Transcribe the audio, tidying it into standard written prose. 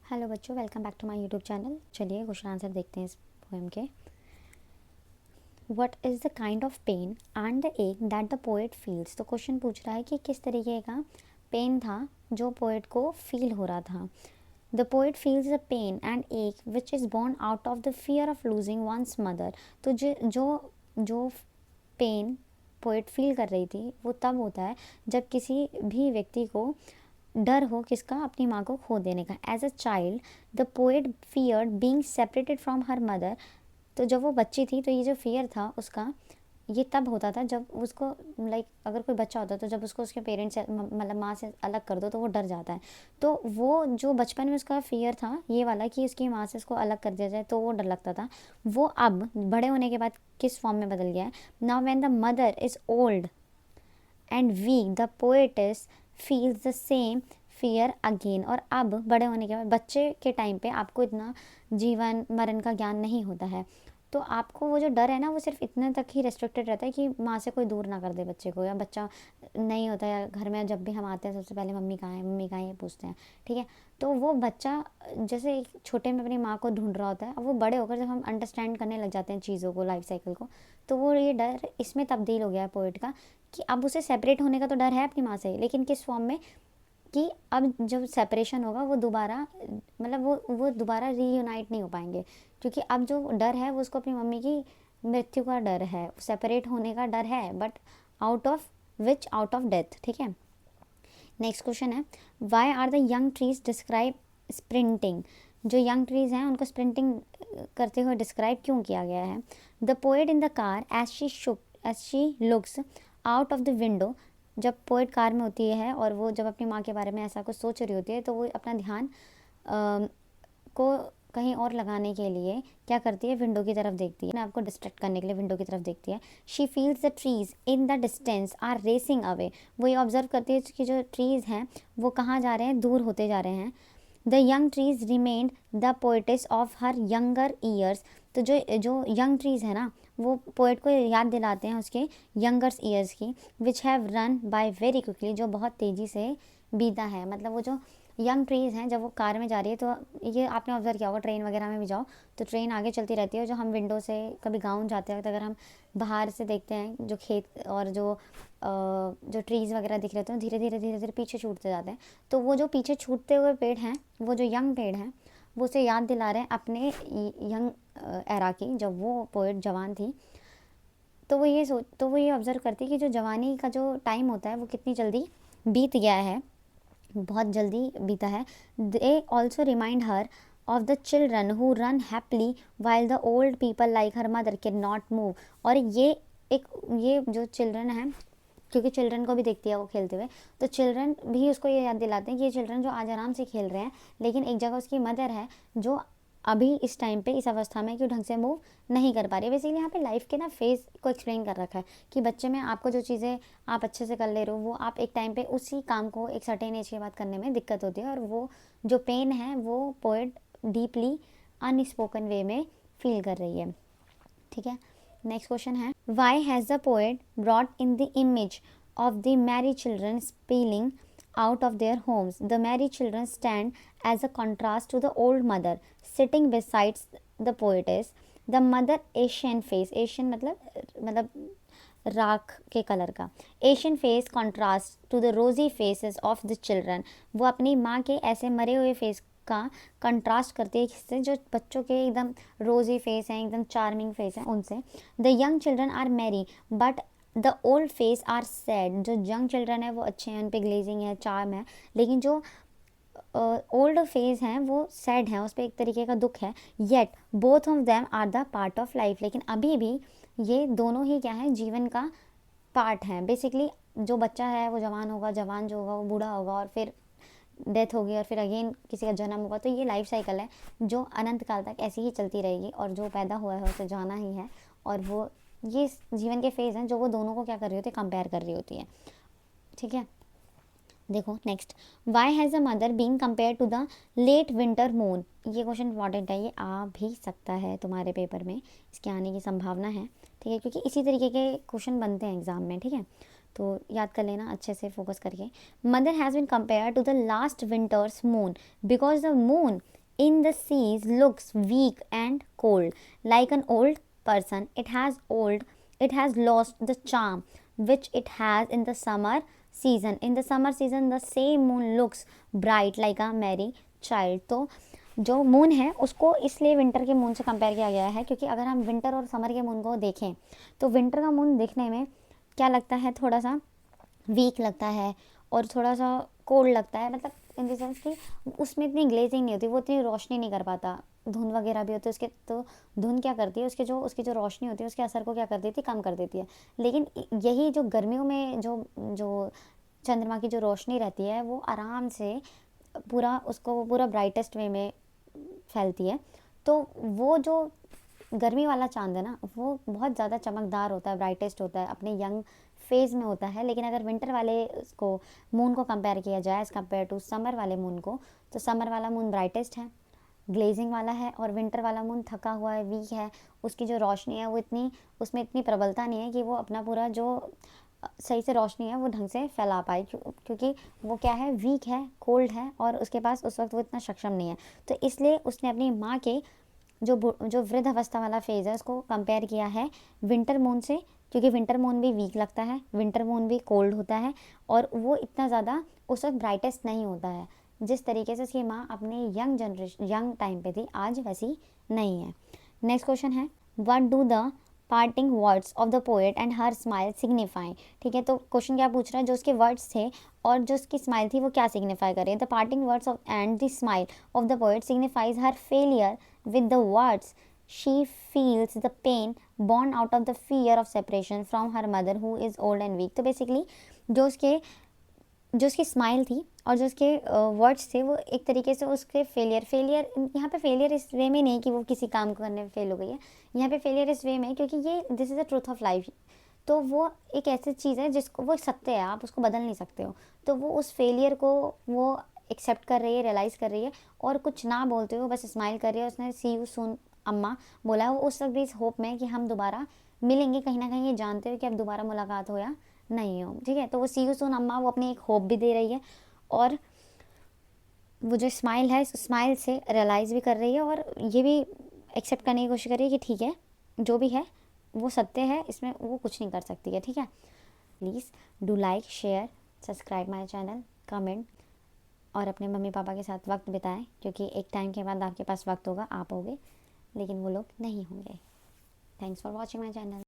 Hello बच्चों, welcome back to my YouTube channel. चलिए question answer देखते हैं इस पोएम के। What is the kind of pain and the ache that the poet feels. तो question पूछ रहा है कि किस तरीके का पेन था जो पोएट को फील हो रहा था। The poet feels the pain and ache which is born out of the fear of losing one's mother. तो जो जो पेन पोएट फील कर रही थी वो तब होता है जब किसी भी व्यक्ति को डर हो, किसका, अपनी माँ को खो देने का। As a child the poet feared being separated from her mother. तो जब वो बच्ची थी तो ये जो फियर था उसका, ये तब होता था जब उसको अगर कोई बच्चा होता है तो जब उसको उसके पेरेंट्स से मतलब माँ से अलग कर दो तो वो डर जाता है। तो वो जो बचपन में उसका फियर था ये वाला कि उसकी माँ से उसको अलग कर दिया जाए तो वो डर लगता था, वो अब बड़े होने के बाद किस फॉर्म में बदल गया है। Now when the mother is old and weak the poetess feels the same fear again. और अब बड़े होने के बाद बच्चे के टाइम पे आपको इतना जीवन मरण का ज्ञान नहीं होता है, तो आपको वो जो डर है ना वो सिर्फ इतने तक ही रेस्ट्रिक्टेड रहता है कि माँ से कोई दूर ना कर दे बच्चे को, या बच्चा नहीं होता है घर में, जब भी हम आते हैं सबसे पहले मम्मी कहाँ है, मम्मी कहाँ है, ये पूछते हैं। ठीक है, तो वो बच्चा जैसे एक छोटे में अपनी माँ को ढूंढ रहा होता है, अब वो बड़े होकर जब हम अंडरस्टैंड करने लग जाते हैं चीज़ों को, लाइफ साइकिल को, तो वो ये डर इसमें तब्दील हो गया है पोइट का कि अब उसे सेपरेट होने का तो डर है अपनी माँ से, लेकिन किस फॉर्म में कि अब जब सेपरेशन होगा वो दोबारा मतलब वो दोबारा रीयूनाइट नहीं हो पाएंगे, क्योंकि अब जो डर है वो उसको अपनी मम्मी की मृत्यु का डर है, सेपरेट होने का डर है, बट आउट ऑफ डेथ। ठीक है, नेक्स्ट क्वेश्चन है, why are the young trees describe sprinting. जो यंग ट्रीज हैं उनको स्प्रिंटिंग करते हुए डिस्क्राइब क्यों किया गया है। The poet in the car as she looks out of the window. जब पोएट कार में होती है और वो जब अपनी माँ के बारे में ऐसा कुछ सोच रही होती है तो वो अपना ध्यान को कहीं और लगाने के लिए क्या करती है, विंडो की तरफ देखती है, अपने आपको डिस्ट्रैक्ट करने के लिए विंडो की तरफ देखती है। She feels the trees in the distance are racing away. वो ये ऑब्जर्व करती है कि जो ट्रीज़ हैं वो कहाँ जा रहे हैं, दूर होते जा रहे हैं। The young trees remained the poet's of her younger years. तो जो जो यंग ट्रीज़ है ना वो पोएट को याद दिलाते हैं उसके यंगर्स ईयर्स की, which have run by very quickly, जो बहुत तेज़ी से बीता है। मतलब वो जो यंग ट्रीज़ हैं जब वो कार में जा रही है, तो ये आपने ऑब्जर्व किया होगा, ट्रेन वगैरह में भी जाओ तो ट्रेन आगे चलती रहती है, जो हम विंडो से कभी गाँव जाते वक्त अगर हम बाहर से देखते हैं जो खेत और जो ट्रीज़ वगैरह दिख रहे थे धीरे धीरे धीरे धीरे पीछे छूटते जाते हैं, तो वो जो पीछे छूटते हुए पेड़ हैं, वो जो यंग पेड़ हैं, वो उसे याद दिला रहे हैं अपने यंग एरा की, जब वो पोएट जवान थी। तो वो ये ऑब्ज़र्व करती है कि जो जवानी का जो टाइम होता है वो कितनी जल्दी बीत गया है, बहुत जल्दी बीता है। They also remind her of the children who run happily while the old people like her mother can not move. और ये जो चिल्ड्रन है, क्योंकि चिल्ड्रन को भी देखती है वो खेलते हुए, तो चिल्ड्रन भी उसको ये याद दिलाते हैं कि ये चिल्ड्रन जो आज आराम से खेल रहे हैं, लेकिन एक जगह उसकी मदर है जो अभी इस टाइम पे इस अवस्था में कि ढंग से मूव नहीं कर पा रही है। बेसिकली यहाँ पे लाइफ के ना फेज़ को एक्सप्लेन कर रखा है कि बच्चे में आपको जो चीज़ें आप अच्छे से कर ले रहे हो वो आप एक टाइम पे उसी काम को एक सर्टेन एज के बाद करने में दिक्कत होती है, और वो जो पेन है वो पोएट डीपली अनस्पोकन वे में फील कर रही है। ठीक है, नेक्स्ट क्वेश्चन है, why has the poet brought in the image of the merry children spilling out of their homes. The married children stand as a contrast to the old mother sitting beside the poetess. The mother Asian face, Asian मतलब राख के colour का, ashen face contrast to the rosy faces of the children. वो अपनी माँ के ऐसे मरे हुए फेस का कंट्रास्ट करती है जिससे जो बच्चों के एकदम रोजी फेस हैं, एकदम चार्मिंग फेस हैं उनसे। The young children are merry but the old face are sad. जो यंग चिल्ड्रन है वो अच्छे हैं, उन पे ग्लेजिंग है, चार्म है, लेकिन जो ओल्ड फेज हैं वो सैड हैं, उस पर एक तरीके का दुख है। Yet both of them are the part of life. लेकिन अभी भी ये दोनों ही क्या है, जीवन का पार्ट है। बेसिकली जो बच्चा है वो जवान होगा, जवान जो होगा वो बूढ़ा होगा, और फिर डेथ होगी, और फिर अगेन किसी का जन्म होगा। तो ये लाइफ साइकिल है जो अनंत काल तक ऐसी ही चलती रहेगी, और जो पैदा हुआ है उसे जाना ही है। और वो ये जीवन के फेज़ हैं जो वो दोनों को क्या कर रही होती है, कंपेयर कर रही होती है। ठीक है, देखो next, why has a mother being compare to the late winter moon. ये क्वेश्चन इंपॉर्टेंट है, ये आ भी सकता है तुम्हारे पेपर में, इसके आने की संभावना है। ठीक है, क्योंकि इसी तरीके के क्वेश्चन बनते हैं एग्जाम में। ठीक है, तो याद कर लेना अच्छे से फोकस करके. Mother has been compare to the last winter's moon because the moon in the seas looks weak and cold like an old person. It has lost the charm which it has in the summer season. In the summer season the same moon looks bright like a merry child. तो जो moon है उसको इसलिए winter के moon से compare किया गया है क्योंकि अगर हम विंटर और समर के मून को देखें तो विंटर का मून दिखने में क्या लगता है, थोड़ा सा वीक लगता है और थोड़ा सा कोल्ड लगता है, मतलब इन द सेंस कि उसमें इतनी ग्लेजिंग नहीं होती, वो इतनी रोशनी नहीं कर पाता. धुंध वगैरह भी होती है उसके, तो धुंध क्या करती है, उसकी जो रोशनी होती है उसके असर को क्या कर देती है, कम कर देती है. लेकिन यही जो गर्मियों में जो जो चंद्रमा की जो रोशनी रहती है वो आराम से पूरा ब्राइटेस्ट वे में फैलती है. तो वो जो गर्मी वाला चांद है ना वो बहुत ज़्यादा चमकदार होता है, ब्राइटेस्ट होता है, अपने यंग फेज़ में होता है. लेकिन अगर विंटर वाले उसको मून को कंपेयर किया जाए एज़ कम्पेयर टू समर वाले मून को, तो समर वाला मून ब्राइटेस्ट है, ग्लेजिंग वाला है, और विंटर वाला मून थका हुआ है, वीक है. उसकी जो रोशनी है वो उसमें इतनी प्रबलता नहीं है कि वो अपना पूरा जो सही से रोशनी है वो ढंग से फैला पाए, क्योंकि वो क्या है, वीक है, कोल्ड है, और उसके पास उस वक्त वो इतना सक्षम नहीं है. तो इसलिए उसने अपनी माँ के जो वृद्ध अवस्था वाला फेज़ है उसको कंपेयर किया है विंटर मून से, क्योंकि विंटर मून भी वीक लगता है, विंटर मून भी कोल्ड होता है, और वो इतना ज़्यादा उस वक्त ब्राइटेस्ट नहीं होता है. जिस तरीके से उसकी माँ अपने यंग टाइम पे थी, आज वैसी नहीं है. नेक्स्ट क्वेश्चन है, what do the parting words of the poet and her smile signify. ठीक है, तो क्वेश्चन क्या पूछ रहा है, जो उसके वर्ड्स थे और जो उसकी स्माइल थी वो क्या सिग्निफाई कर रही है. The parting words of and the smile of the poet signifies her failure with the words. She feels the pain born out of the fear of separation from her mother who is old and weak. तो basically जो उसकी smile थी और जो उसके words थे वो एक तरीके से उसके फेलियर यहाँ पे फेलियर इस वे में नहीं कि वो किसी काम को करने में फेल हो गई है. यहाँ पे फेलियर इस वे में क्योंकि ये this is the truth of life. तो वो एक ऐसी चीज़ है जिसको वो सत्य है, आप उसको बदल नहीं सकते हो. तो वो उस फेलियर को वो एक्सेप्ट कर रही है, रियलाइज़ कर रही है, और कुछ ना बोलते हुए बस स्माइल कर रही है. उसने सी यू सून अम्मा बोला, वो उस वक्त भी इस होप में कि हम दोबारा मिलेंगे, कहीं ना कहीं ये जानते हो कि अब दोबारा मुलाकात हो या नहीं हो. ठीक है, तो वो सी यू सून अम्मा वो अपनी एक होप भी दे रही है, और वो जो स्माइल है स्माइल से रियलाइज़ भी कर रही है, और ये भी एक्सेप्ट करने की कोशिश कर रही है कि ठीक है जो भी है वो सत्य है, इसमें वो कुछ नहीं कर सकती है. ठीक है, please do like, share, subscribe my channel, comment, और अपने मम्मी पापा के साथ वक्त बिताएं, क्योंकि एक टाइम के बाद आपके पास वक्त होगा, आप होगे, लेकिन वो लोग नहीं होंगे. Thanks for watching my channel.